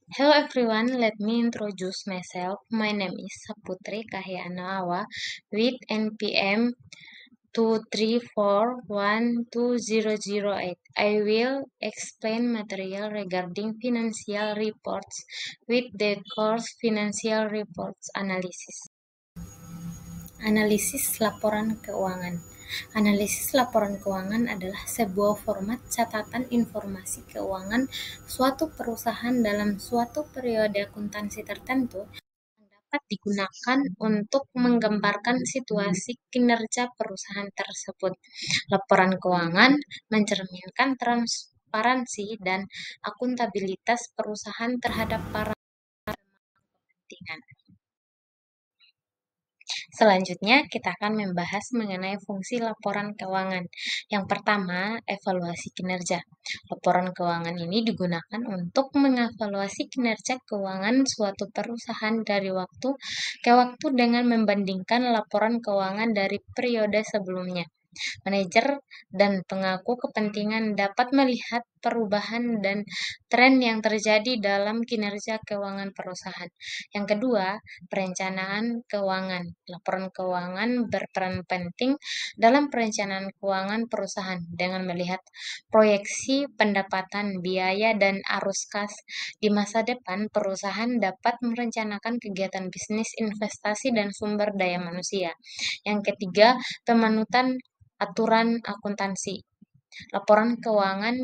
Hello everyone, let me introduce myself. My name is Saputri Kahyanaawa with NPM 234120008. I will explain material regarding financial reports with the course Financial Reports Analysis. Analisis laporan keuangan. Analisis laporan keuangan adalah sebuah format catatan informasi keuangan suatu perusahaan dalam suatu periode akuntansi tertentu yang dapat digunakan untuk menggambarkan situasi kinerja perusahaan tersebut. Laporan keuangan mencerminkan transparansi dan akuntabilitas perusahaan terhadap para kepentingan. Selanjutnya, kita akan membahas mengenai fungsi laporan keuangan. Yang pertama, evaluasi kinerja. Laporan keuangan ini digunakan untuk mengevaluasi kinerja keuangan suatu perusahaan dari waktu ke waktu dengan membandingkan laporan keuangan dari periode sebelumnya. Manajer dan pengaku kepentingan dapat melihat perubahan dan tren yang terjadi dalam kinerja keuangan perusahaan. Yang kedua, perencanaan keuangan. Laporan keuangan berperan penting dalam perencanaan keuangan perusahaan dengan melihat proyeksi pendapatan, biaya, dan arus kas. Di masa depan, perusahaan dapat merencanakan kegiatan bisnis, investasi, dan sumber daya manusia. Yang ketiga, pemanutan aturan akuntansi. Laporan keuangan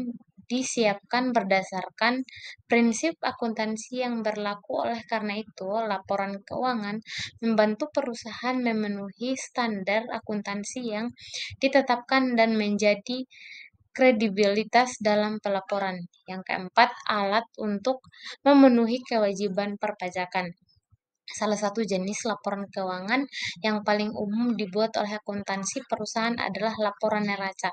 disiapkan berdasarkan prinsip akuntansi yang berlaku. Oleh karena itu, laporan keuangan membantu perusahaan memenuhi standar akuntansi yang ditetapkan dan menjadi kredibilitas dalam pelaporan. Yang keempat, alat untuk memenuhi kewajiban perpajakan. Salah satu jenis laporan keuangan yang paling umum dibuat oleh akuntansi perusahaan adalah laporan neraca.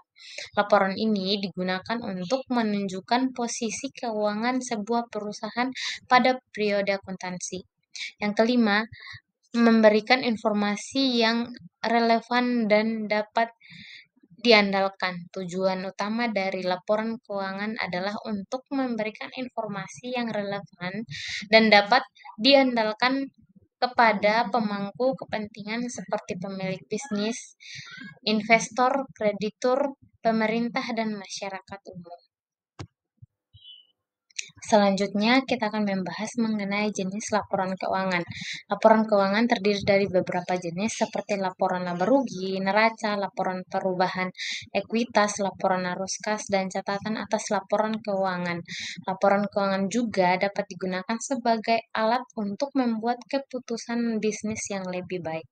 Laporan ini digunakan untuk menunjukkan posisi keuangan sebuah perusahaan pada periode akuntansi. Yang kelima, memberikan informasi yang relevan dan dapat diandalkan. Tujuan utama dari laporan keuangan adalah untuk memberikan informasi yang relevan dan dapat diandalkan kepada pemangku kepentingan seperti pemilik bisnis, investor, kreditur, pemerintah, dan masyarakat umum. Selanjutnya, kita akan membahas mengenai jenis laporan keuangan. Laporan keuangan terdiri dari beberapa jenis seperti laporan laba rugi, neraca, laporan perubahan ekuitas, laporan arus kas, dan catatan atas laporan keuangan. Laporan keuangan juga dapat digunakan sebagai alat untuk membuat keputusan bisnis yang lebih baik.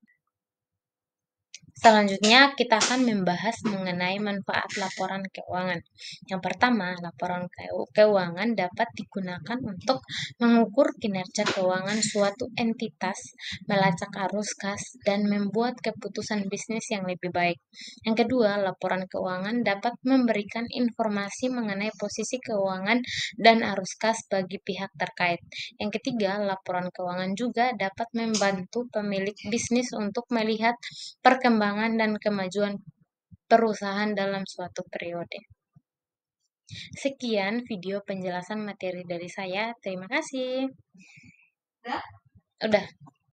Selanjutnya, kita akan membahas mengenai manfaat laporan keuangan. Yang pertama, laporan keuangan dapat digunakan untuk mengukur kinerja keuangan suatu entitas, melacak arus kas, dan membuat keputusan bisnis yang lebih baik. Yang kedua, laporan keuangan dapat memberikan informasi mengenai posisi keuangan dan arus kas bagi pihak terkait. Yang ketiga, laporan keuangan juga dapat membantu pemilik bisnis untuk melihat perkembangan dan kemajuan perusahaan dalam suatu periode. Sekian video penjelasan materi dari saya. Terima kasih. Udah.